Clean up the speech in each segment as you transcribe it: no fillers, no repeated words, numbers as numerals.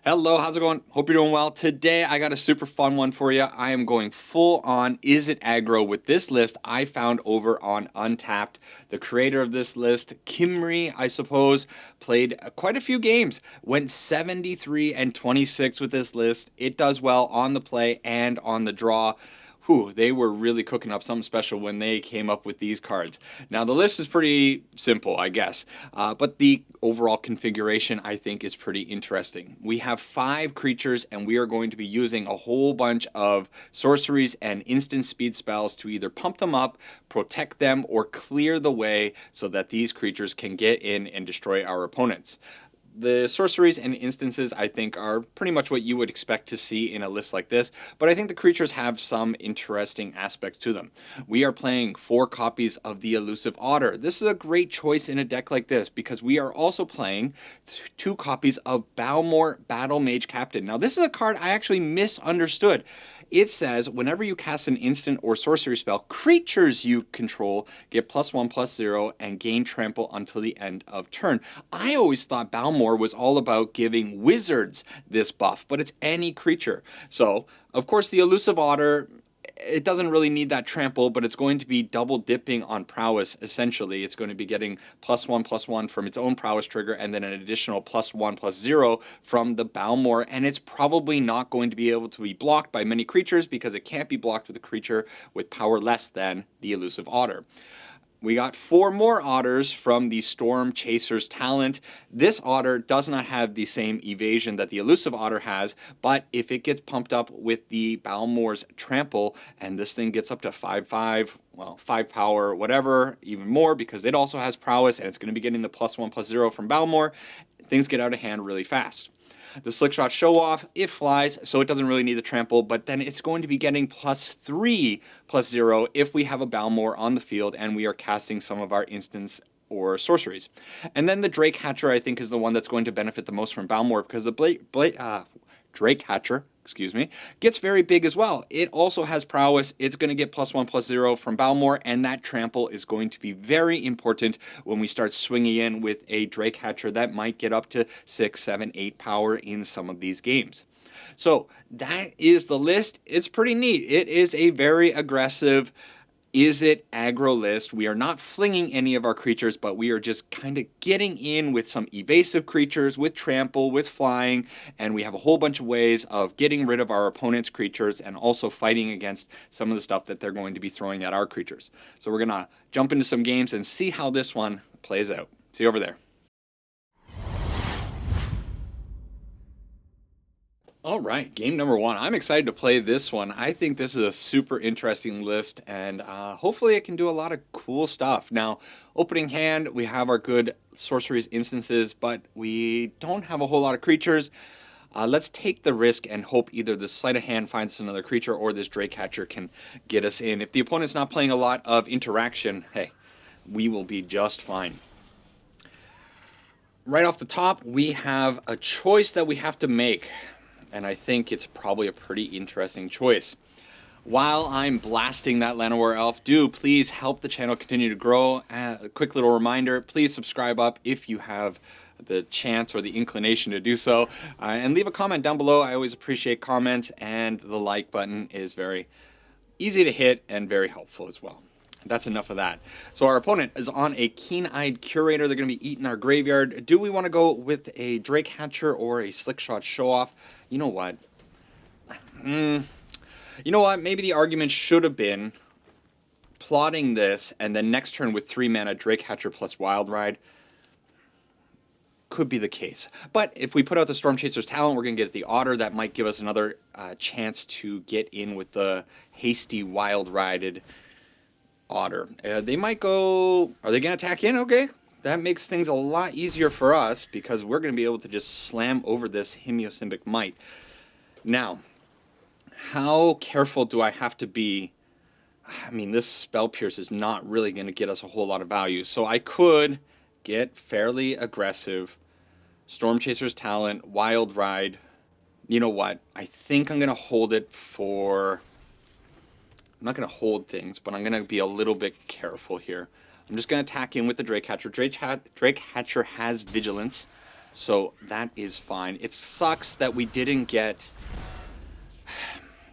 Hello, how's it going? Hope you're doing well. Today I got a super fun one for you. I am going full on Izzet Aggro with this list I found over on Untapped. The creator of this list, Kimry, I suppose, played quite a few games. Went 73 and 26 with this list. It does well on the play and on the draw. Whew, they were really cooking up something special when they came up with these cards. Now, the list is pretty simple, I guess, but the overall configuration, I think, is pretty interesting. We have 5 creatures, and we are going to be using a whole bunch of sorceries and instant speed spells to either pump them up, protect them, or clear the way so that these creatures can get in and destroy our opponents. The sorceries and instances, I think, are pretty much what you would expect to see in a list like this, but I think the creatures have some interesting aspects to them. We are playing 4 copies of the Elusive Otter. This is a great choice in a deck like this because we are also playing 2 copies of Balmor Battle Mage Captain. Now, this is a card I actually misunderstood. It says whenever you cast an instant or sorcery spell, creatures you control get +1/+0 and gain trample until the end of turn. I always thought Balmor was all about giving wizards this buff, but it's any creature. So, of course, the Elusive Otter, it doesn't really need that trample, but it's going to be double dipping on prowess, essentially. It's going to be getting +1/+1 from its own prowess trigger, and then an additional +1/+0 from the Balmor, and it's probably not going to be able to be blocked by many creatures because it can't be blocked with a creature with power less than the Elusive Otter. We got 4 more otters from the Storm Chaser's talent. This otter does not have the same evasion that the Elusive Otter has, but if it gets pumped up with the Balmor's trample, and this thing gets up to 5/5, well, 5 power, whatever, even more, because it also has prowess, and it's going to be getting the +1/+0 from Balmor, things get out of hand really fast. The Slickshot show off, it flies, so it doesn't really need the trample, but then it's going to be getting +3/+0 if we have a Balmor on the field and we are casting some of our instants or sorceries. And then the Drake Hatcher, I think, is the one that's going to benefit the most from Balmor because the Drake Hatcher, gets very big as well. It also has prowess. It's going to get +1/+0 from Balmor, and that trample is going to be very important when we start swinging in with a Drake Hatcher that might get up to 6, 7, 8 power in some of these games. So that is the list. It's pretty neat. It is a very aggressive Izzet Aggro list. We are not flinging any of our creatures, but we are just kind of getting in with some evasive creatures, with trample, with flying, and we have a whole bunch of ways of getting rid of our opponent's creatures and also fighting against some of the stuff that they're going to be throwing at our creatures. So we're going to jump into some games and see how this one plays out. See you over there. All right, game number 1. I'm excited to play this one. I think this is a super interesting list, and hopefully it can do a lot of cool stuff. Now, opening hand, we have our good sorceries instances, but we don't have a whole lot of creatures. Let's take the risk and hope either the sleight of hand finds us another creature or this Drake Hatcher can get us in. If the opponent's not playing a lot of interaction, hey, we will be just fine. Right off the top, we have a choice that we have to make. And I think it's probably a pretty interesting choice. While I'm blasting that Llanowar Elf, do please help the channel continue to grow. A quick little reminder, please subscribe up if you have the chance or the inclination to do so. And leave a comment down below. I always appreciate comments, and the like button is very easy to hit and very helpful as well. That's enough of that. So our opponent is on a Keen-Eyed Curator. They're going to be eating our graveyard. Do we want to go with a Drake Hatcher or a Slickshot Show-Off? You know what? Maybe the argument should have been plotting this, and then next turn with 3 mana, Drake Hatcher plus Wild Ride. Could be the case. But if we put out the Storm Chaser's talent, we're going to get the Otter. That might give us another chance to get in with the hasty Wild Rided Otter. They might go... Are they going to attack in? Okay. That makes things a lot easier for us because we're going to be able to just slam over this Hemiosymbic Might. Now, how careful do I have to be? I mean, this Spell Pierce is not really going to get us a whole lot of value. So I could get fairly aggressive. Storm Chaser's talent, Wild Ride. You know what? I think I'm going to hold it for... I'm not going to hold things, but I'm going to be a little bit careful here. I'm just going to attack in with the Drake Hatcher. Drake Hatcher has Vigilance, So that is fine. It sucks that we didn't get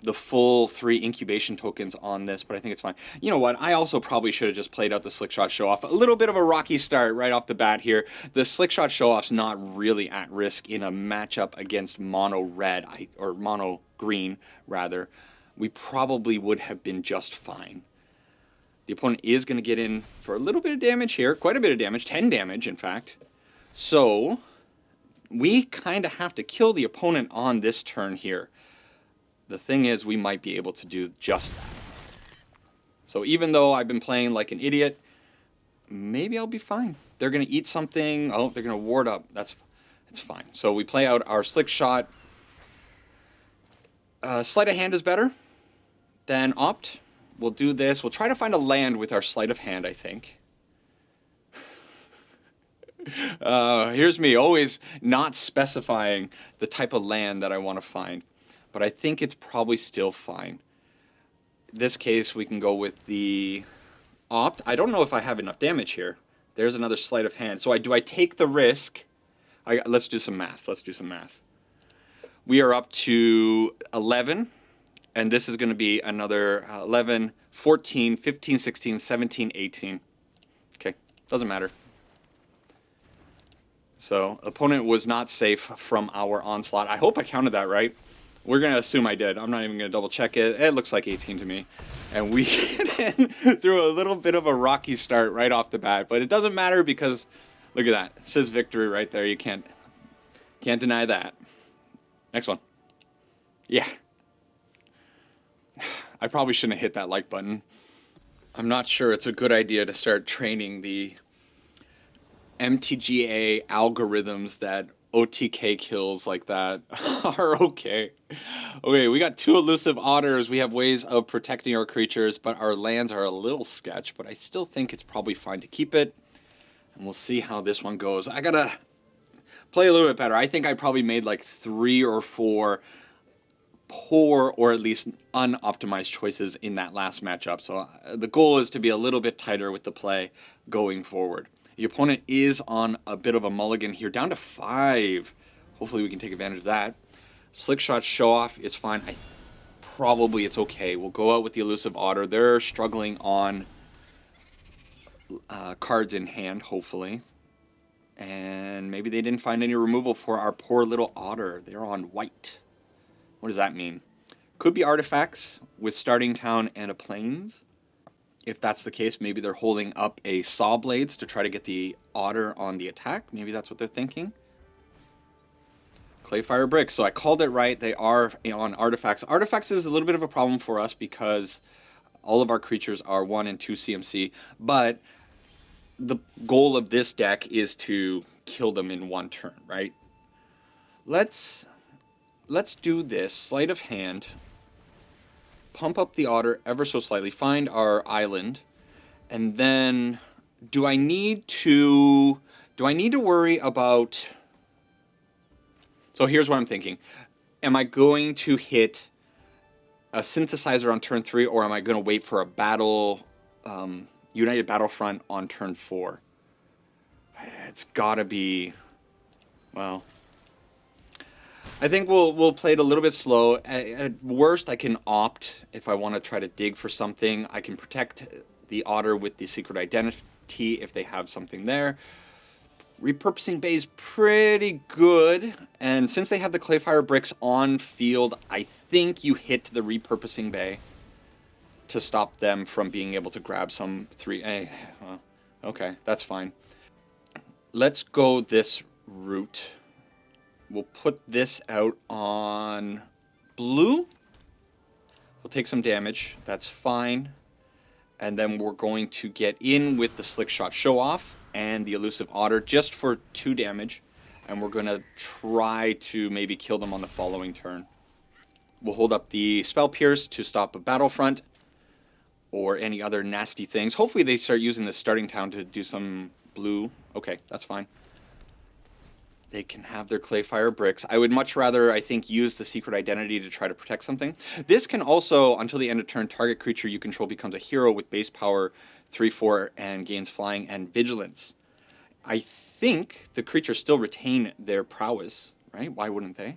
the full 3 incubation tokens on this, but I think it's fine. You know what? I also probably should have just played out the Slickshot show-off. A little bit of a rocky start right off the bat here. The Slickshot show-off's not really at risk in a matchup against mono red, or mono green, rather. We probably would have been just fine. The opponent is going to get in for a little bit of damage here. Quite a bit of damage. 10 damage, in fact. So we kind of have to kill the opponent on this turn here. The thing is, we might be able to do just that. So even though I've been playing like an idiot, maybe I'll be fine. They're going to eat something. Oh, they're going to ward up. It's fine. So we play out our Slickshot. Sleight of hand is better than Opt. We'll do this. We'll try to find a land with our Sleight of Hand, I think. Here's me, always not specifying the type of land that I want to find. But I think it's probably still fine. In this case, we can go with the Opt. I don't know if I have enough damage here. There's another Sleight of Hand. So do I take the risk? Let's do some math. Let's do some math. We are up to 11. And this is going to be another 11, 14, 15, 16, 17, 18. Okay, doesn't matter. So, opponent was not safe from our onslaught. I hope I counted that right. We're going to assume I did. I'm not even going to double check it. It looks like 18 to me. And we get in through a little bit of a rocky start right off the bat. But it doesn't matter because, look at that. It says victory right there. You can't deny that. Next one. Yeah. I probably shouldn't have hit that like button. I'm not sure it's a good idea to start training the MTGA algorithms that OTK kills like that are okay. Okay, we got 2 elusive otters. We have ways of protecting our creatures, but our lands are a little sketch, but I still think it's probably fine to keep it. And we'll see how this one goes. I gotta play a little bit better. I think I probably made like 3 or 4 poor or at least unoptimized choices in that last matchup. So the goal is to be a little bit tighter with the play going forward. The opponent is on a bit of a mulligan here, down to 5. Hopefully we can take advantage of that. Slickshot show-off is fine. Probably it's okay. We'll go out with the Elusive Otter. They're struggling on cards in hand, hopefully. And maybe they didn't find any removal for our poor little Otter. They're on white. What does that mean? Could be artifacts with Starting Town and a Plains. If that's the case, maybe they're holding up a Saw Blades to try to get the Otter on the attack. Maybe that's what they're thinking. Clayfire Bricks. So I called it right. They are on artifacts. Artifacts is a little bit of a problem for us because all of our creatures are 1 and 2 CMC. But the goal of this deck is to kill them in 1 turn, right? Let's do this. Sleight of Hand. Pump up the Otter ever so slightly. Find our island. And then do I need to worry about... So here's what I'm thinking. Am I going to hit a synthesizer on turn 3, or am I going to wait for a battle, United Battlefront on turn 4? It's got to be... Well... I think we'll play it a little bit slow. At worst, I can opt if I want to try to dig for something. I can protect the Otter with the secret identity if they have something there. Repurposing Bay is pretty good. And since they have the Clayfire Bricks on field, I think you hit the Repurposing Bay to stop them from being able to grab some 3... okay, that's fine. Let's go this route. We'll put this out on blue. We'll take some damage. That's fine. And then we're going to get in with the Slickshot show-off and the Elusive Otter just for 2 damage. And we're going to try to maybe kill them on the following turn. We'll hold up the Spell Pierce to stop a Battlefront or any other nasty things. Hopefully they start using the Starting Town to do some blue. Okay, that's fine. They can have their Clayfire Bricks. I would much rather, I think, use the secret identity to try to protect something. This can also, until the end of turn, target creature you control becomes a hero with base power 3/4 and gains flying and vigilance. I think the creatures still retain their prowess, right? Why wouldn't they?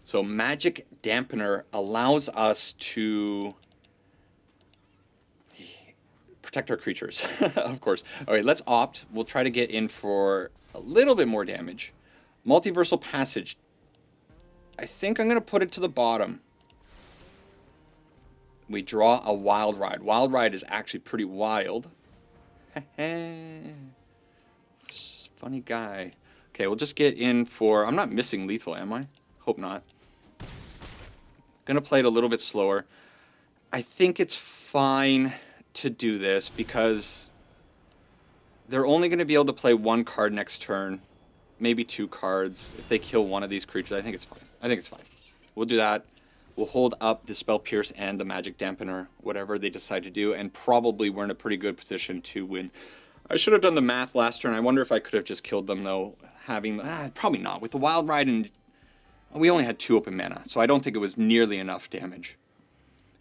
So Magic Dampener allows us to protect our creatures, of course. All right, let's opt. We'll try to get in for a little bit more damage. Multiversal Passage. I think I'm going to put it to the bottom. We draw a Wild Ride. Wild Ride is actually pretty wild. Funny guy. Okay, we'll just get in for... I'm not missing lethal, am I? Hope not. Gonna play it a little bit slower. I think it's fine to do this because they're only going to be able to play one card next turn, maybe 2 cards. If they kill one of these creatures, I think it's fine. I think it's fine. We'll do that. We'll hold up the Spell Pierce and the Magic Dampener, whatever they decide to do, and probably we're in a pretty good position to win. I should have done the math last turn. I wonder if I could have just killed them, though, having... probably not. With the Wild Ride, and we only had 2 open mana, so I don't think it was nearly enough damage.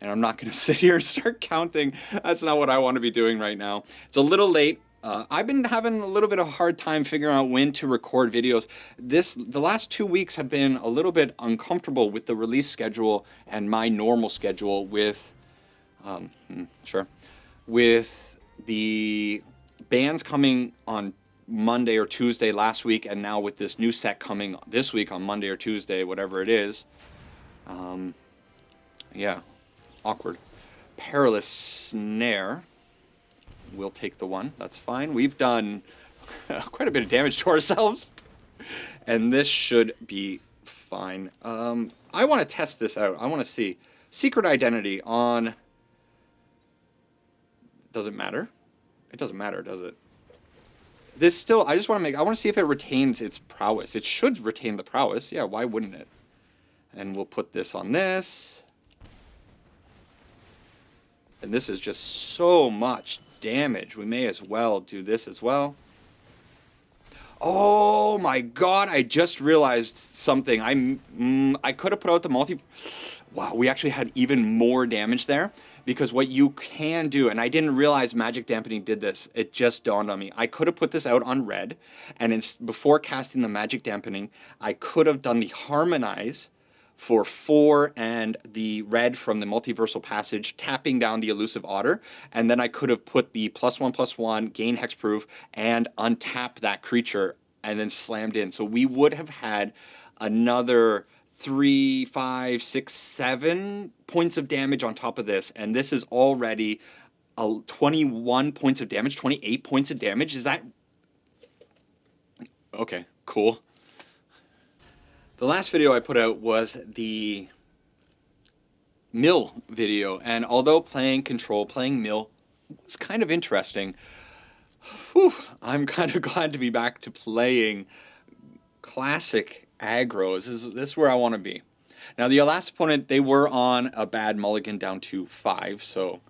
And I'm not going to sit here and start counting. That's not what I want to be doing right now. It's a little late. I've been having a little bit of a hard time figuring out when to record videos. The last 2 weeks have been a little bit uncomfortable with the release schedule and my normal schedule with, with the bans coming on Monday or Tuesday last week, and now with this new set coming this week on Monday or Tuesday, whatever it is. Yeah, awkward. Perilous Snare. We'll take the 1. That's fine. We've done quite a bit of damage to ourselves. And this should be fine. I want to test this out. I want to see. Secret Identity on... Does it matter? It doesn't matter, does it? This still... I just want to make... I want to see if it retains its prowess. It should retain the prowess. Yeah, why wouldn't it? And we'll put this on this. And this is just so much damage. We may as well do this as well. Oh my god, I just realized something. I could have put out the multi... Wow, we actually had even more damage there. Because what you can do, and I didn't realize Magic Dampening did this, it just dawned on me. I could have put this out on red, and before casting the Magic Dampening, I could have done the Harmonize for 4 and the red from the Multiversal Passage, tapping down the Elusive Otter, and then I could have put the +1/+1, gain hexproof, and untap that creature, and then slammed in. So we would have had another 3, 5, 6, 7 points of damage on top of this, and this is already 21 points of damage, 28 points of damage. Is that... Okay, cool. The last video I put out was the mill video, and although playing control, playing mill was kind of interesting. Whew, I'm kind of glad to be back to playing classic aggro. This is where I want to be. Now, the last opponent, they were on a bad mulligan down to 5, so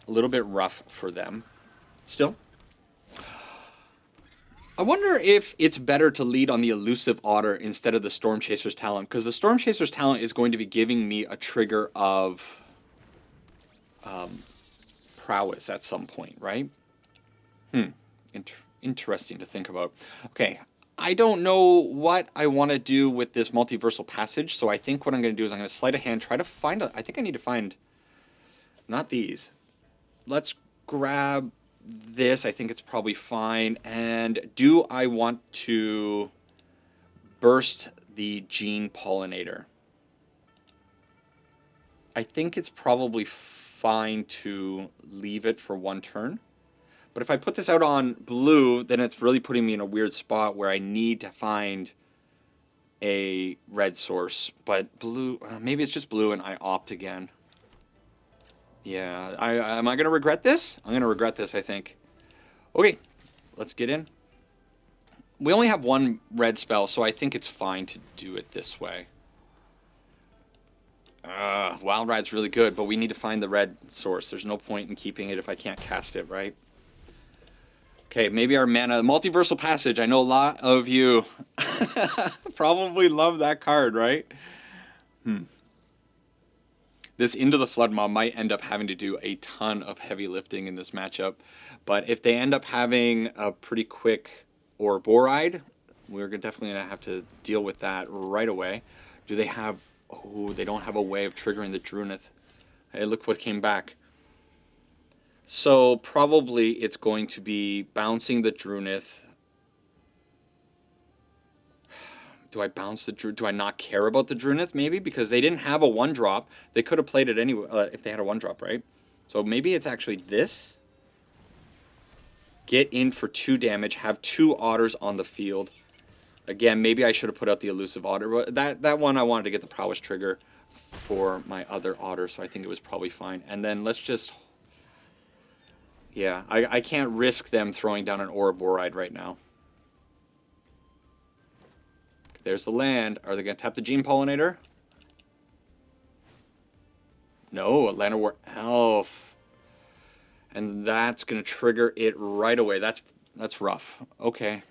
a little bit rough for them. Still, I wonder if it's better to lead on the Elusive Otter instead of the Storm Chaser's Talent, because the Storm Chaser's Talent is going to be giving me a trigger of prowess at some point, right? Interesting to think about. Okay, I don't know what I want to do with this Multiversal Passage, so I think what I'm going to do is I'm going to sleight of hand, try to find I think I need to find... Not these. Let's grab... this. I think it's probably fine. And do I want to burst the Gene Pollinator? I think it's probably fine to leave it for 1 turn. But if I put this out on blue, then it's really putting me in a weird spot where I need to find a red source. But blue, maybe it's just blue and I opt again. Yeah, am I going to regret this? I'm going to regret this, I think. Okay, let's get in. We only have 1 red spell, so I think it's fine to do it this way. Wild Ride's really good, but we need to find the red source. There's no point in keeping it if I can't cast it, right? Okay, maybe our mana... Multiversal Passage. I know a lot of you probably love that card, right? This Into the Flood mob might end up having to do a ton of heavy lifting in this matchup. But if they end up having a pretty quick Ouroboride, we're definitely going to have to deal with that right away. Do they have... Oh, they don't have a way of triggering the Drunith. Hey, look what came back. So probably it's going to be bouncing the Drunith. Do I bounce the Drunith? Do I not care about the Drunith? Maybe because they didn't have a 1-drop. They could have played it anyway if they had a 1-drop, right? So maybe it's actually this. Get in for 2 damage. Have 2 Otters on the field. Again, maybe I should have put out the Elusive Otter. That one I wanted to get the prowess trigger for my other Otter, so I think it was probably fine. And then let's just... Yeah, I can't risk them throwing down an Ouroboride right now. There's the land. Are they going to tap the Gene Pollinator? No, Atlanta War Elf. And that's going to trigger it right away. That's rough. Okay.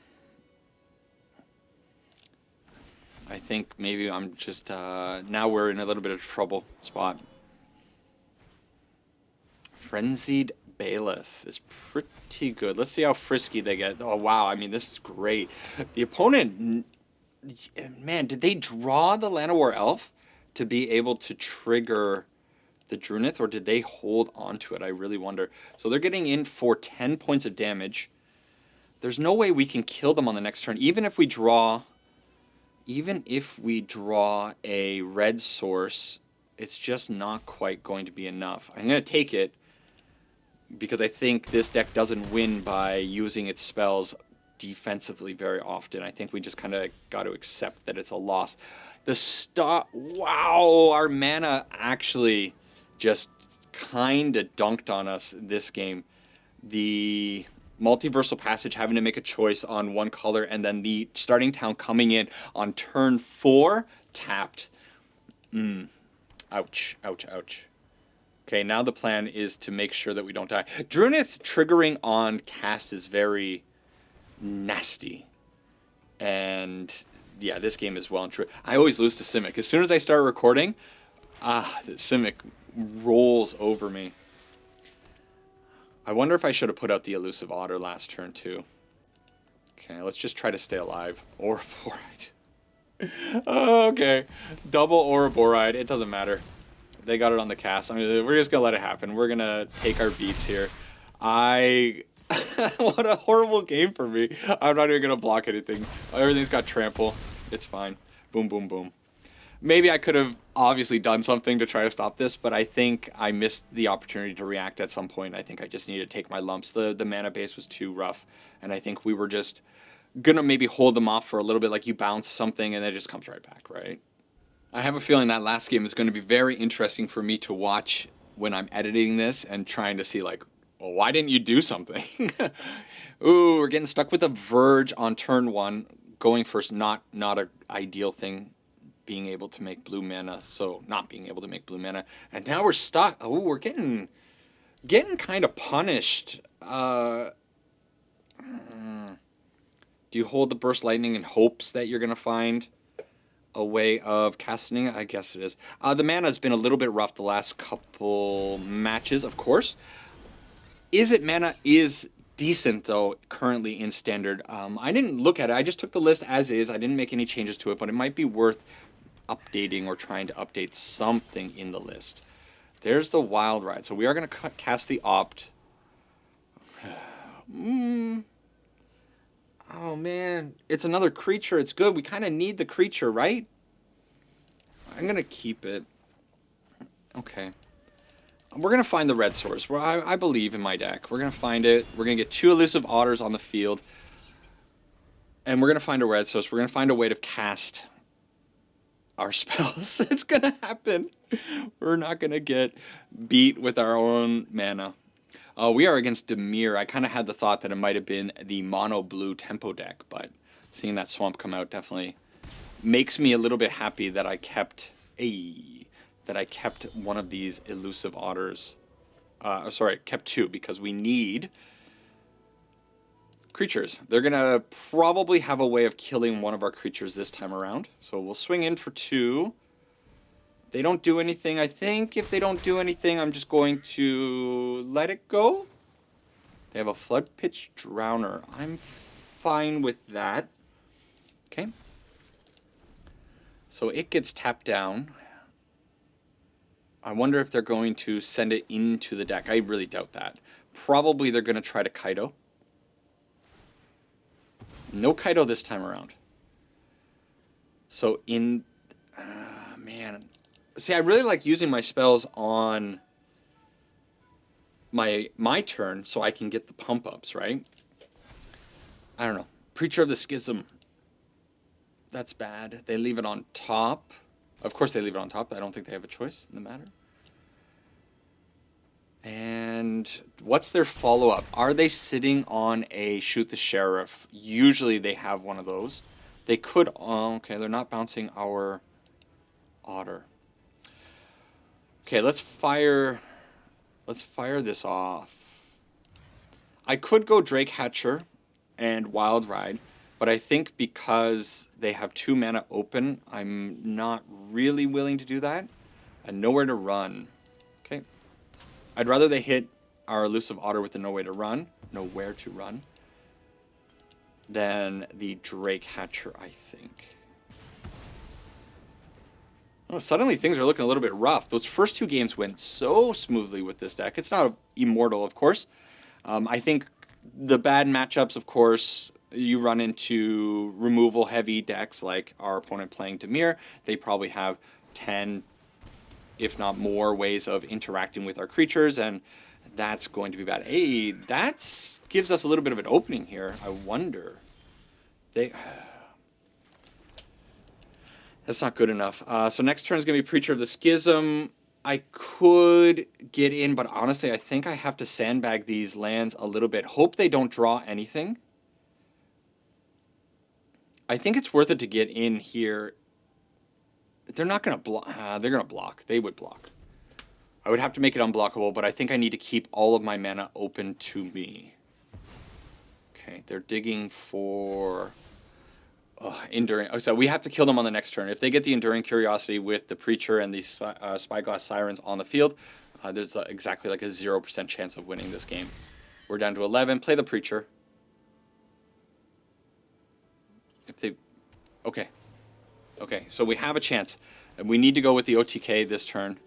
I think maybe I'm just... now we're in a little bit of trouble spot. Frenzied Bailiff is pretty good. Let's see how frisky they get. Oh, wow. I mean, this is great. The opponent... Man, did they draw the Llanowar Elf to be able to trigger the Drunith, or did they hold on to it? I really wonder. So they're getting in for 10 points of damage. There's no way we can kill them on the next turn, even if we draw a red source. It's just not quite going to be enough. I'm going to take it because I think this deck doesn't win by using its spells defensively very often. I think we just kind of got to accept that it's a loss. Wow, our mana actually just kind of dunked on us this game. The Multiversal Passage having to make a choice on one color, and then the starting town coming in on turn 4 tapped. Ouch, ouch, ouch. Okay, now the plan is to make sure that we don't die. Drunith triggering on cast is very nasty. And yeah, this game is well and true. I always lose to Simic. As soon as I start recording, the Simic rolls over me. I wonder if I should have put out the Elusive Otter last turn too. Okay, let's just try to stay alive. Ouroboride. Okay, double Ouroboride. It doesn't matter. They got it on the cast. I mean, we're just gonna let it happen. We're gonna take our beats here. What a horrible game for me. I'm not even going to block anything. Everything's got trample. It's fine. Boom, boom, boom. Maybe I could have obviously done something to try to stop this, but I think I missed the opportunity to react at some point. I think I just needed to take my lumps. The mana base was too rough, and I think we were just going to maybe hold them off for a little bit, like you bounce something and it just comes right back, right? I have a feeling that last game is going to be very interesting for me to watch when I'm editing this and trying to see, like, well, why didn't you do something? Ooh, we're getting stuck with a Verge on turn 1. Going first, not an ideal thing, being able to make blue mana, so not being able to make blue mana. And now we're stuck. Oh, we're getting kind of punished. Do you hold the Burst Lightning in hopes that you're going to find a way of casting it? I guess it is. The mana has been a little bit rough the last couple matches, of course. Izzet mana is decent, though, currently in Standard. I didn't look at it. I just took the list as is. I didn't make any changes to it, but it might be worth updating or trying to update something in the list. There's the Wild Ride. So we are going to cast the Opt. Oh, man. It's another creature. It's good. We kind of need the creature, right? I'm going to keep it. Okay. We're going to find the red source. I believe in my deck. We're going to find it. We're going to get 2 Elusive Otters on the field. And we're going to find a red source. We're going to find a way to cast our spells. It's going to happen. We're not going to get beat with our own mana. We are against Dimir. I kind of had the thought that it might have been the mono blue tempo deck, but seeing that swamp come out definitely makes me a little bit happy that I kept one of these Elusive Otters. Sorry, kept 2 because we need creatures. They're going to probably have a way of killing one of our creatures this time around. So we'll swing in for 2. They don't do anything. I think if they don't do anything, I'm just going to let it go. They have a Flood Pitch Drowner. I'm fine with that. Okay. So it gets tapped down. I wonder if they're going to send it into the deck. I really doubt that. Probably they're going to try to Kaido. No Kaido this time around. So in... man. See, I really like using my spells on my turn so I can get the pump-ups, right? I don't know. Preacher of the Schism. That's bad. They leave it on top. Of course they leave it on top. I don't think they have a choice in the matter. And what's their follow-up? Are they sitting on a Shoot the Sheriff? Usually they have one of those. They could... Oh, okay, they're not bouncing our Otter. Okay, let's fire this off. I could go Drake Hatcher and Wild Ride, but I think because they have 2 mana open, I'm not really willing to do that. And nowhere to run. Okay. I'd rather they hit our Elusive Otter with the nowhere to run than the Drake Hatcher, I think. Oh, suddenly things are looking a little bit rough. Those first 2 games went so smoothly with this deck. It's not immortal, of course. I think the bad matchups, of course, you run into removal-heavy decks like our opponent playing Dimir. They probably have 10, if not more, ways of interacting with our creatures, and that's going to be bad. Hey, that gives us a little bit of an opening here. I wonder. That's not good enough. So next turn is going to be Preacher of the Schism. I could get in, but honestly, I think I have to sandbag these lands a little bit. Hope they don't draw anything. I think it's worth it to get in here. They're not going to block. They're going to block. They would block. I would have to make it unblockable, but I think I need to keep all of my mana open to me. Okay, they're digging for... Enduring. Oh, so we have to kill them on the next turn. If they get the Enduring Curiosity with the Preacher and the Spyglass Sirens on the field, there's exactly like a 0% chance of winning this game. We're down to 11. Play the Preacher. If they... Okay. Okay, so we have a chance. And we need to go with the OTK this turn.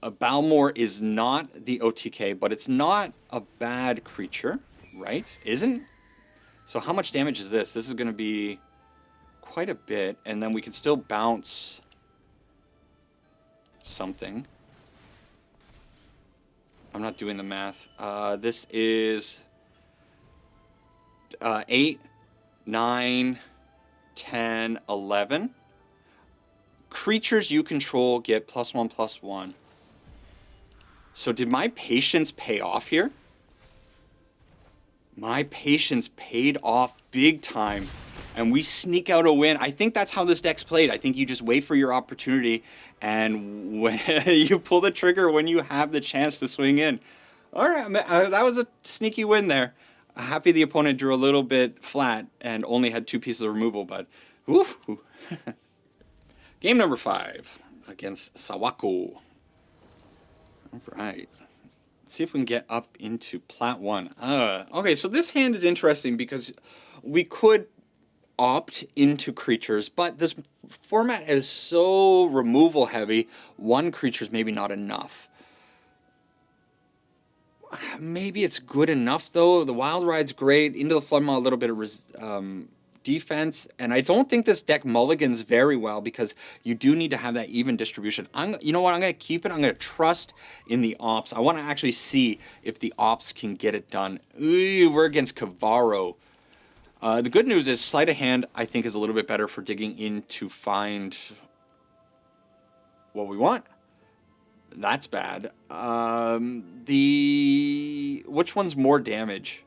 Balmor is not the OTK, but it's not a bad creature, right? Isn't? So how much damage is this? This is going to be quite a bit, and then we can still bounce something. I'm not doing the math. This is 8, 9, 10, 11. Creatures you control get +1/+1. So did my patience pay off here? My patience paid off big time, and we sneak out a win. I think that's how this deck's played. I think you just wait for your opportunity, and when you pull the trigger when you have the chance to swing in. All right, that was a sneaky win there. Happy the opponent drew a little bit flat and only had 2 pieces of removal, but woof. Game number 5 against Sawako. All right. See if we can get up into Plat 1. Okay, so this hand is interesting because we could opt into creatures, but this format is so removal heavy, 1 creature is maybe not enough. Maybe it's good enough, though. The Wild Ride's great. Into the Floodmaw, a little bit of defense. And I don't think this deck mulligans very well because you do need to have that even distribution. You know what? I'm going to keep it. I'm going to trust in the ops. I want to actually see if the ops can get it done. Ooh, we're against Kavaro. The good news is Sleight of Hand, I think, is a little bit better for digging in to find what we want. That's bad. Which one's more damage?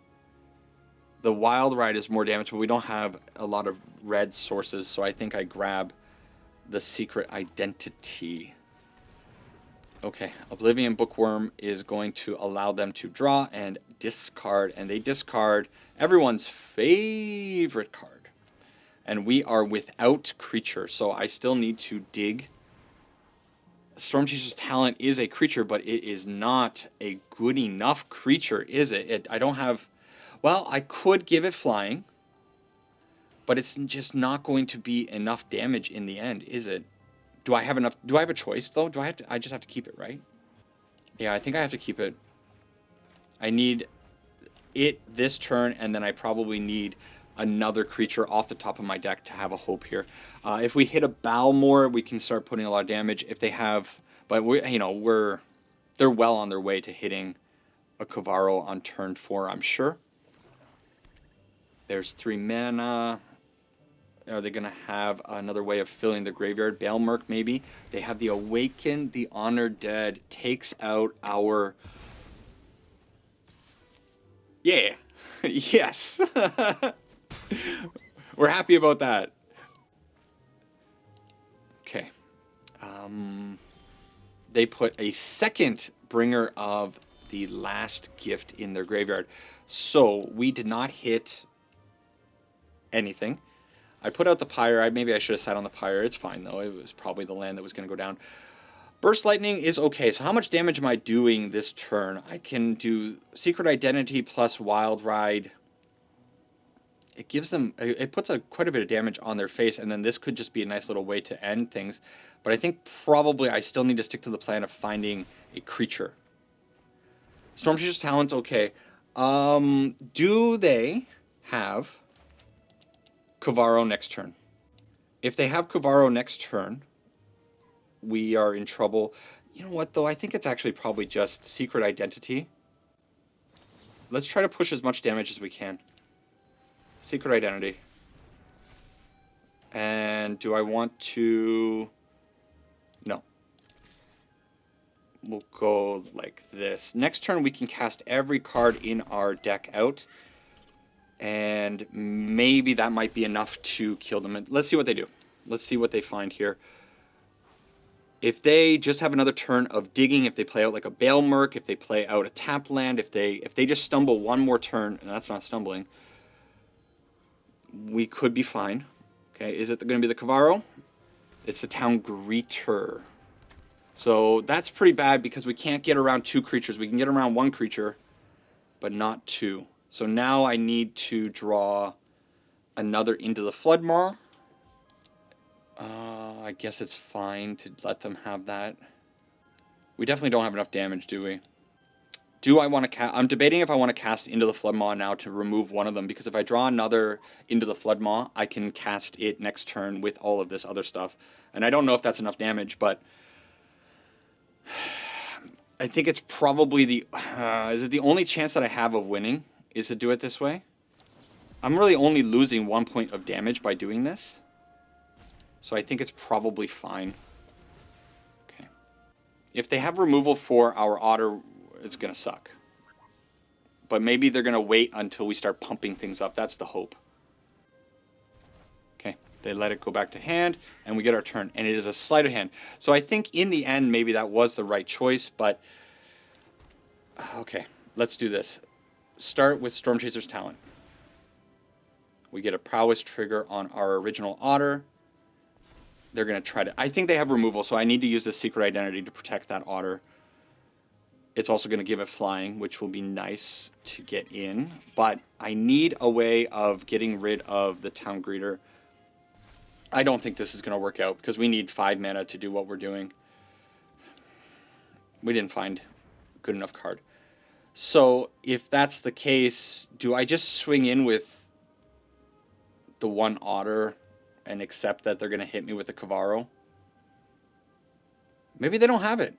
The Wild Ride is more damage, but we don't have a lot of red sources, so I think I grab the Secret Identity. Okay, Oblivion Bookworm is going to allow them to draw and discard, and they discard everyone's favorite card. And we are without creature, so I still need to dig. Stormchaser's Talent is a creature, but it is not a good enough creature, is it? I don't have... Well, I could give it flying, but it's just not going to be enough damage in the end, is it? Do I have enough? Do I have a choice, though? Do I have to... I just have to keep it, right? Yeah, I think I have to keep it. I need it this turn, and then I probably need another creature off the top of my deck to have a hope here. If we hit a Balmor, we can start putting a lot of damage. If they have... But, they're well on their way to hitting a Kavaro on turn 4, I'm sure. There's 3 mana. Are they going to have another way of filling the graveyard? Baelmerk, maybe. They have the Awaken, the Honor Dead. Takes out our... Yeah. Yes. We're happy about that. Okay. They put a second Bringer of the Last Gift in their graveyard. So we did not hit anything. I put out the Pyre. Maybe I should have sat on the Pyre. It's fine, though. It was probably the land that was going to go down. Burst Lightning is okay. So how much damage am I doing this turn? I can do Secret Identity plus Wild Ride. It gives them... It puts quite a bit of damage on their face, and then this could just be a nice little way to end things. But I think probably I still need to stick to the plan of finding a creature. Stormchaser's Talent's okay. Do they have Kavaro next turn? If they have Kavaro next turn, we are in trouble. You know what, though? I think it's actually probably just Secret Identity. Let's try to push as much damage as we can. Secret Identity. And do I want to... No. We'll go like this. Next turn, we can cast every card in our deck out. And maybe that might be enough to kill them. Let's see what they do. Let's see what they find here. If they just have another turn of digging, if they play out like a Baelmerk, if they play out a tap land, if they just stumble one more turn, and that's not stumbling, we could be fine. Okay, is it going to be the Kavaro? It's the Town Greeter. So that's pretty bad because we can't get around 2 creatures. We can get around 1 creature, but not 2. So now I need to draw another Into the Floodmaw. I guess it's fine to let them have that. We definitely don't have enough damage, do we? Do I want to cast... I'm debating if I want to cast Into the Floodmaw now to remove one of them, because if I draw another Into the Floodmaw, I can cast it next turn with all of this other stuff. And I don't know if that's enough damage, but... I think it's probably the... is it the only chance that I have of winning? Is to do it this way? I'm really only losing 1 point of damage by doing this. So I think it's probably fine. Okay. If they have removal for our Otter, it's going to suck. But maybe they're going to wait until we start pumping things up. That's the hope. Okay. They let it go back to hand, and we get our turn. And it is a sleight of hand. So I think in the end, maybe that was the right choice, but... Okay. Let's do this. Start with Stormchaser's Talent. We get a prowess trigger on our original Otter. They're going to try to... I think they have removal, so I need to use this Secret Identity to protect that Otter. It's also going to give it flying, which will be nice to get in. But I need a way of getting rid of the Town Greeter. I don't think this is going to work out, because we need 5 mana to do what we're doing. We didn't find a good enough card. So, if that's the case, do I just swing in with the 1 Otter and accept that they're going to hit me with the Kavaro? Maybe they don't have it.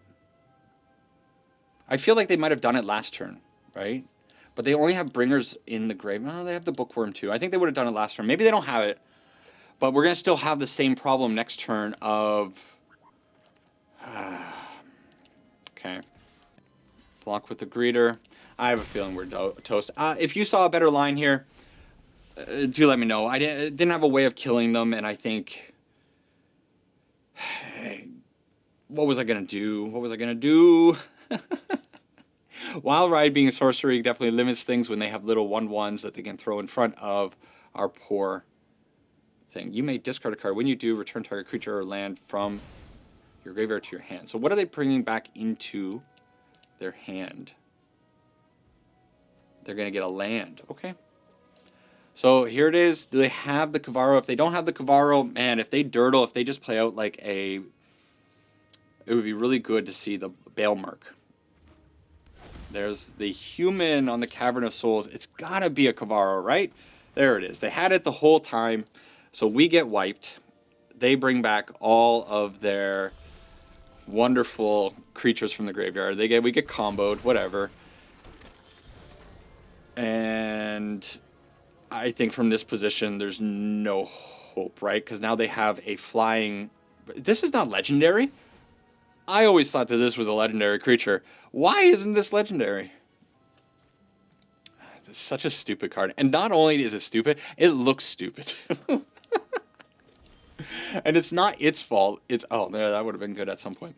I feel like they might have done it last turn, right? But they only have Bringers in the grave. No, they have the Bookworm too. I think they would have done it last turn. Maybe they don't have it. But we're going to still have the same problem next turn of... Okay. Block with the Greeter. I have a feeling we're toast. If you saw a better line here, do let me know. I didn't have a way of killing them, and I think... What was I going to do? What was I going to do? Wild Ride being a sorcery definitely limits things when they have little 1/1s that they can throw in front of our poor thing. You may discard a card. When you do, return target creature or land from your graveyard to your hand. So what are they bringing back into their hand? They're going to get a land. Okay. So here it is. Do they have the Kavaro? If they don't have the Kavaro, man, if they dirtle, if they just play out like a... It would be really good to see the Bailmark. There's the human on the Cavern of Souls. It's got to be a Kavaro, right? There it is. They had it the whole time. So we get wiped. They bring back all of their wonderful creatures from the graveyard. We get comboed, whatever. And I think from this position, there's no hope, right? Because now they have a flying... This is not legendary. I always thought that this was a legendary creature. Why isn't this legendary? It's such a stupid card. And not only is it stupid, it looks stupid. And it's not its fault. It's... Oh, that would have been good at some point.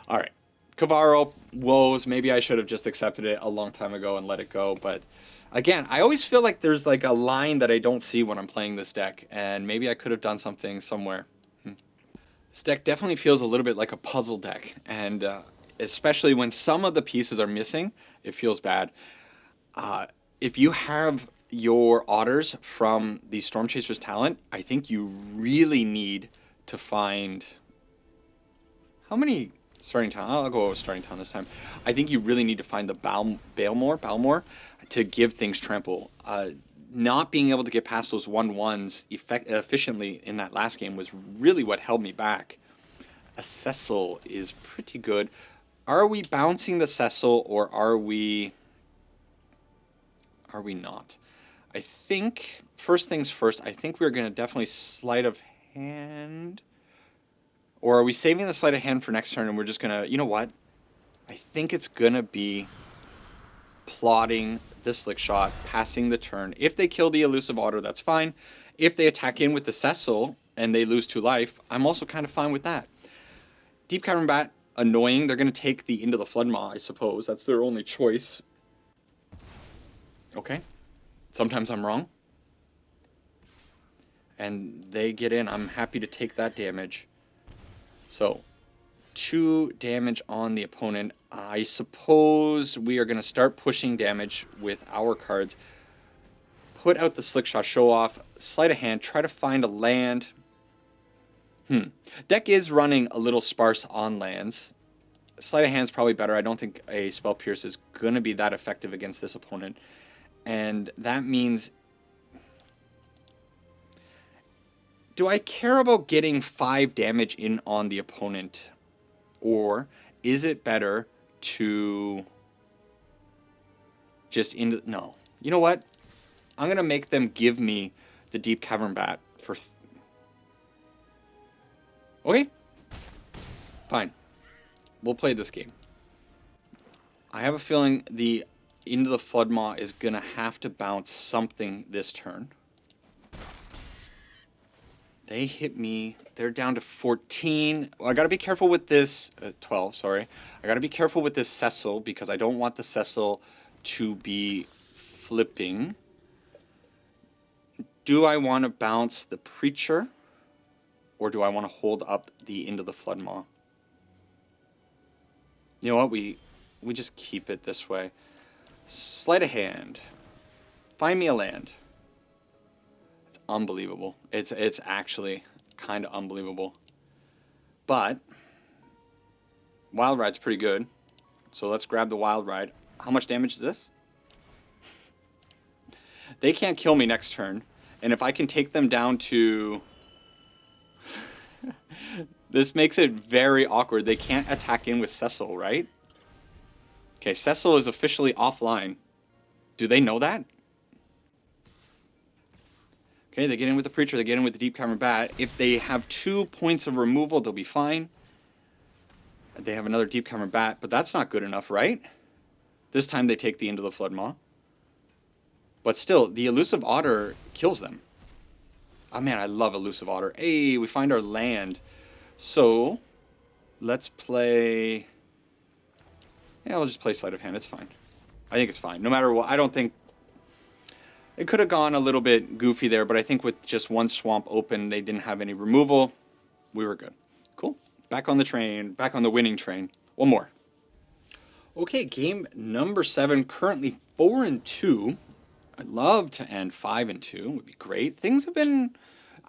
All right. Kavaro, woes. Maybe I should have just accepted it a long time ago and let it go. But again, I always feel like there's like a line that I don't see when I'm playing this deck. And maybe I could have done something somewhere. This deck definitely feels a little bit like a puzzle deck. And especially when some of the pieces are missing, it feels bad. If you have your Otters from the Storm Chasers talent, I think you really need to find... How many... Starting Town. I'll go over Starting Town this time. I think you really need to find the Balmor to give things trample. Not being able to get past those 1/1s efficiently in that last game was really what held me back. A Cecil is pretty good. Are we bouncing the Cecil or are we not? I think, first things first, I think we're going to definitely sleight of hand. Or are we saving the sleight of hand for next turn and we're just going to... You know what? I think it's going to be plotting the Slickshot, passing the turn. If they kill the Elusive Otter, that's fine. If they attack in with the Cecil and they lose 2 life, I'm also kind of fine with that. Deep Cavern Bat, annoying. They're going to take the Into the Floodmaw, I suppose. That's their only choice. Okay. Sometimes I'm wrong. And they get in. I'm happy to take that damage. So, 2 damage on the opponent. I suppose we are going to start pushing damage with our cards. Put out the Slickshot, show off, sleight of hand, try to find a land. Deck is running a little sparse on lands. Sleight of hand's probably better. I don't think a Spell Pierce is going to be that effective against this opponent. And that means... Do I care about getting 5 damage in on the opponent? Or is it better to just into... No. You know what? I'm going to make them give me the Deep Cavern Bat for... Okay. Fine. We'll play this game. I have a feeling the Into the Floodmaw is going to have to bounce something this turn. They hit me. They're down to 14. Well, I got to be careful with this. 12, sorry. I got to be careful with this Cecil because I don't want the Cecil to be flipping. Do I want to bounce the Preacher? Or do I want to hold up the Into the Floodmaw? You know what? We just keep it this way. Sleight of hand. Find me a land. Unbelievable. It's actually kind of unbelievable. But Wild Ride's pretty good. So let's grab the Wild Ride. How much damage is this? They can't kill me next turn. And if I can take them down to... This makes it very awkward. They can't attack in with Cecil, right? Okay, Cecil is officially offline. Do they know that? Okay, they get in with the Preacher, they get in with the Deep Cavern Bat. If they have 2 points of removal, they'll be fine. They have another Deep Cavern Bat, but that's not good enough, right? This time they take the Into the Floodmaw. But still, the Elusive Otter kills them. Oh man, I love Elusive Otter. Hey, we find our land. So, let's play... Yeah, I'll just play Sleight of Hand, it's fine. I think it's fine. No matter what, I don't think... It could have gone a little bit goofy there, but I think with just one swamp open, they didn't have any removal. We were good. Cool. Back on the train, back on the winning train. One more. Okay, game number 7, currently 4-2. I'd love to end 5-2. Would be great. Things have been...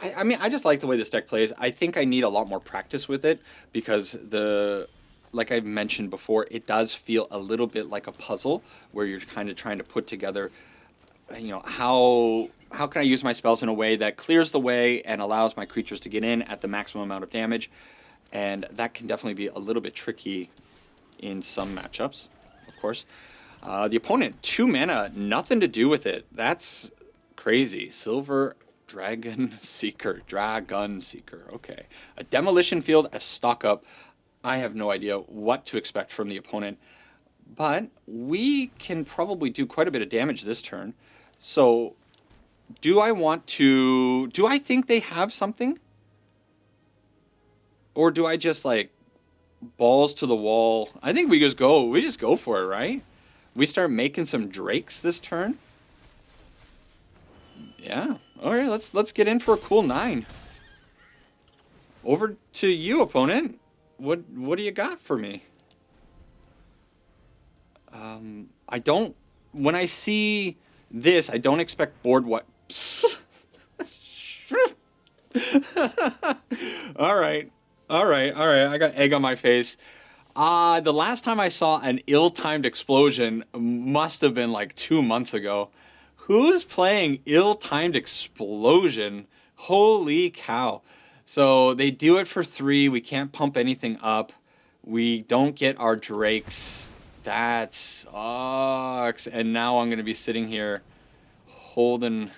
I mean, I just like the way this deck plays. I think I need a lot more practice with it because like I mentioned before, it does feel a little bit like a puzzle where you're kind of trying to put together, you know, how can I use my spells in a way that clears the way and allows my creatures to get in at the maximum amount of damage. And that can definitely be a little bit tricky in some matchups, of course. The opponent, 2 mana, nothing to do with it. That's crazy. Silver Dragon Seeker. Okay. A Demolition Field, a stock up. I have no idea what to expect from the opponent. But we can probably do quite a bit of damage this turn. So, do I think they have something? Or do I just, like, balls to the wall? I think we just go for it, right? We start making some drakes this turn. Yeah. All right, let's get in for a cool 9. Over to you, opponent. What do you got for me? When I see this, I don't expect board what. All right. I got egg on my face. The last time I saw an ill-timed explosion must have been like 2 months ago. Who's playing ill-timed explosion? Holy cow. So they do it for 3. We can't pump anything up. We don't get our drakes. That sucks. And now I'm going to be sitting here holding...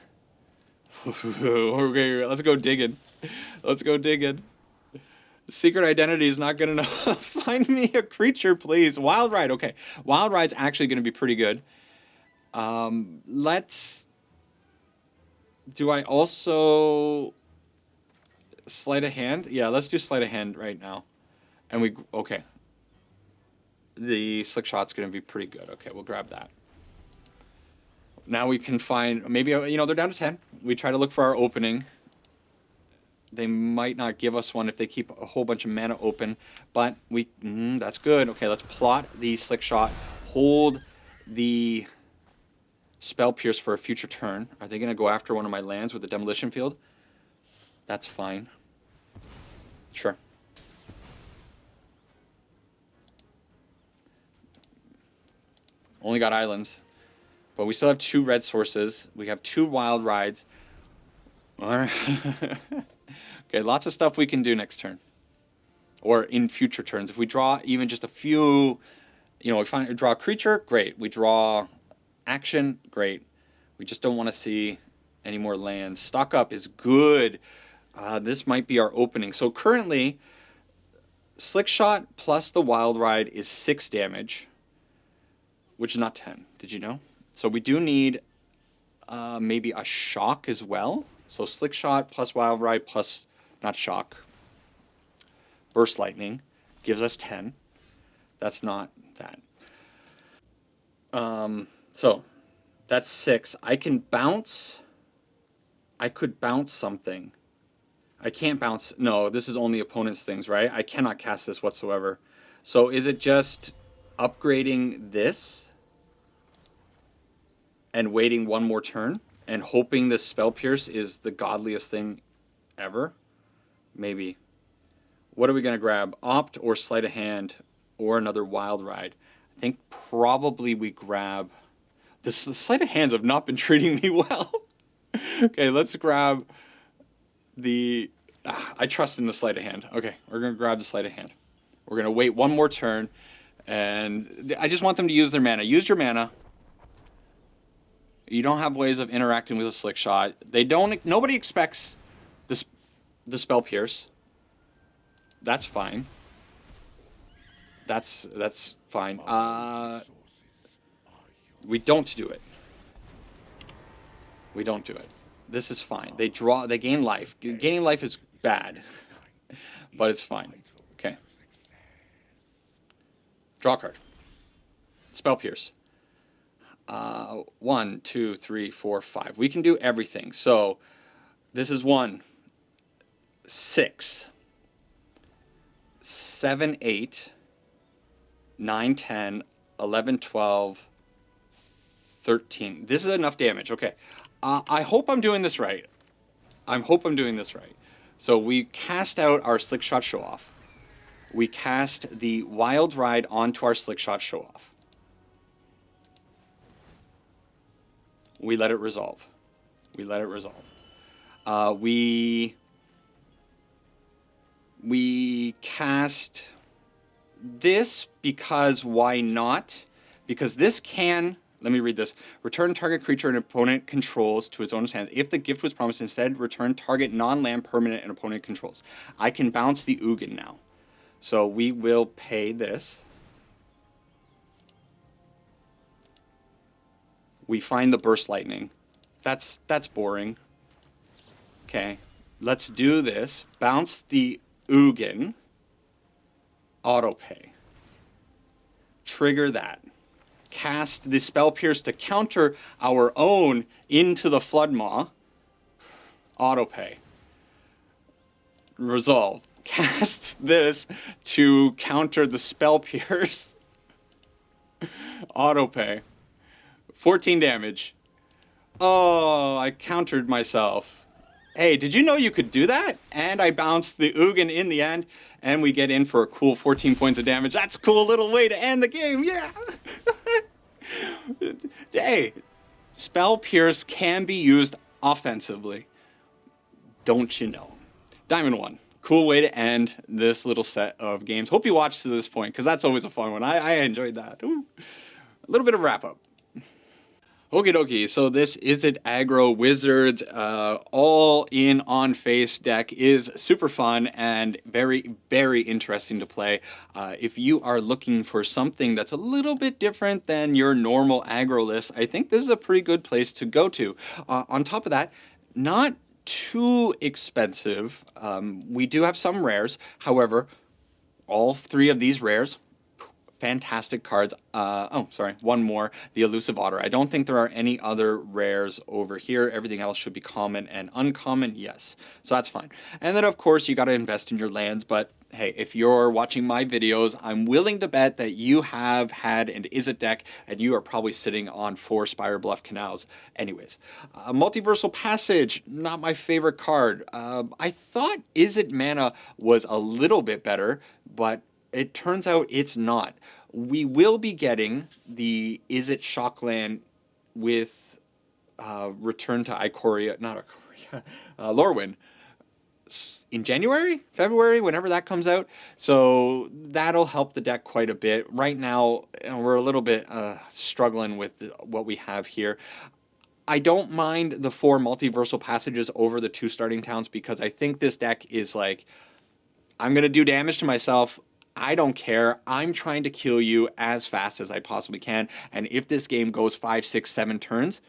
Okay, let's go digging. Secret identity is not good enough. Find me a creature, please. Wild Ride. Okay. Wild Ride's actually going to be pretty good. Do I also sleight of hand? Yeah, let's do sleight of hand right now. And okay. The Slickshot's going to be pretty good. Okay, we'll grab that. Now we can find, maybe, you know, they're down to 10. We try to look for our opening. They might not give us one if they keep a whole bunch of mana open, but that's good. Okay, let's plot the Slickshot. Hold the Spell Pierce for a future turn. Are they going to go after one of my lands with the Demolition Field? That's fine. Sure. Only got islands. But we still have 2 red sources. We have 2 wild rides. All right. Okay, lots of stuff we can do next turn. Or in future turns. If we draw even just a few, you know, we draw a creature, great. We draw action, great. We just don't want to see any more lands. Stock up is good. This might be our opening. So currently, Slickshot plus the Wild Ride is 6 damage, which is not 10. Did you know? So we do need maybe a shock as well. So Slickshot plus Wild Ride plus, not shock, Burst Lightning gives us 10. That's not that. So that's 6. I can bounce. I could bounce something. I can't bounce. No, this is only opponent's things, right? I cannot cast this whatsoever. So is it just upgrading this and waiting one more turn and hoping this Spell Pierce is the godliest thing ever? Maybe. What are we going to grab? Opt or Sleight of Hand or another Wild Ride? I think probably we grab... The Sleight of Hands have not been treating me well. Okay, let's grab the... I trust in the Sleight of Hand. Okay, we're going to grab the Sleight of Hand. We're going to wait one more turn, and I just want them to use their mana. Use your mana. You don't have ways of interacting with a Slickshot. Nobody expects the Spell Pierce. That's fine. That's fine. We don't do it. We don't do it. This is fine. They gain life. Gaining life is bad, but it's fine. Okay. Draw a card. Spell Pierce. 1, 2, 3, 4, 5. We can do everything. So this is 1, 6, 7, 8, 9, 10, 11, 12, 13. This is enough damage. Okay. I hope I'm doing this right. So we cast out our Slickshot Show Off. We cast the Wild Ride onto our Slickshot Show Off. We let it resolve. We cast this because why not? Because this can, let me read this. Return target creature an opponent controls to its owner's hand. If the gift was promised, instead return target non-land permanent an opponent controls. I can bounce the Ugin now. So we will pay this. We find the Burst Lightning. That's boring. Okay, let's do this. Bounce the Ugin. Auto pay. Trigger that. Cast the Spell Pierce to counter our own into the Floodmaw. Auto pay. Resolve. Cast this to counter the Spell Pierce. Auto pay. 14 damage. Oh, I countered myself. Hey, did you know you could do that? And I bounced the Ugin in the end, and we get in for a cool 14 points of damage. That's a cool little way to end the game, yeah! Hey, Spell Pierce can be used offensively. Don't you know? Diamond 1. Cool way to end this little set of games. Hope you watched to this point, because that's always a fun one. I enjoyed that. Ooh. A little bit of wrap-up. Okie dokie, so this Izzet Aggro Wizards all in on face deck is super fun and very, very interesting to play. If you are looking for something that's a little bit different than your normal aggro list, I think this is a pretty good place to go to. On top of that, not too expensive. We do have some rares. However, all 3 of these rares, fantastic cards. One more. The Elusive Otter. I don't think there are any other rares over here. Everything else should be common and uncommon. Yes. So that's fine. And then, of course, you got to invest in your lands. But, hey, if you're watching my videos, I'm willing to bet that you have had an Izzet deck and you are probably sitting on 4 Spire Bluff Canals. Anyways, Multiversal Passage, not my favorite card. I thought Izzet Mana was a little bit better, but it turns out it's not. We will be getting the Izzet Shockland with Return to Lorwyn in January, February, whenever that comes out. So that'll help the deck quite a bit. Right now, we're a little bit struggling with what we have here. I don't mind the 4 Multiversal Passages over the 2 starting towns because I think this deck is like, I'm going to do damage to myself. I don't care. I'm trying to kill you as fast as I possibly can. And if this game goes 5, 6, 7 turns,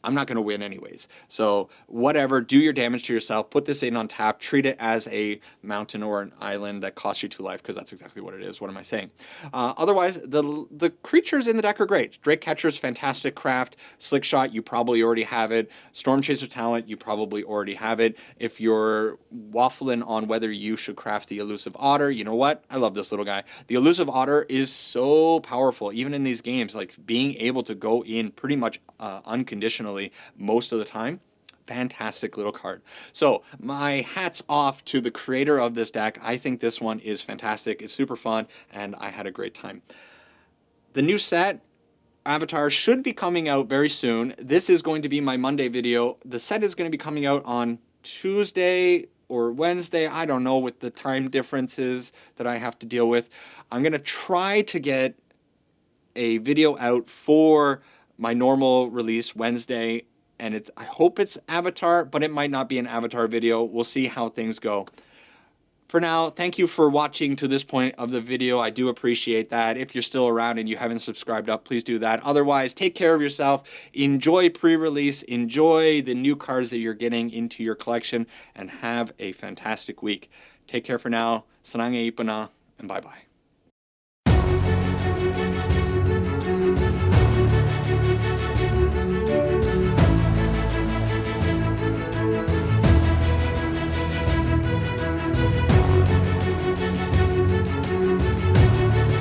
I'm not going to win anyways. So whatever, do your damage to yourself. Put this in on tap. Treat it as a mountain or an island that costs you 2 life, because that's exactly what it is. What am I saying? Otherwise, the creatures in the deck are great. Drake Catcher's fantastic craft. Slickshot, you probably already have it. Storm Chaser Talent, you probably already have it. If you're waffling on whether you should craft the Elusive Otter, you know what? I love this little guy. The Elusive Otter is so powerful, even in these games, like being able to go in pretty much unconditionally most of the time. Fantastic little card. So my hat's off to the creator of this deck. I think this one is fantastic. It's super fun, and I had a great time. The new set, Avatar, should be coming out very soon. This is going to be my Monday video. The set is going to be coming out on Tuesday or Wednesday. I don't know, with the time differences that I have to deal with. I'm going to try to get a video out for my normal release Wednesday, and I hope it's Avatar, but it might not be an Avatar video. We'll see how things go. For now, thank you for watching to this point of the video. I do appreciate that. If you're still around and you haven't subscribed up, please do that. Otherwise, take care of yourself. Enjoy pre-release. Enjoy the new cards that you're getting into your collection, and have a fantastic week. Take care for now. Sarang e ipana, and bye-bye.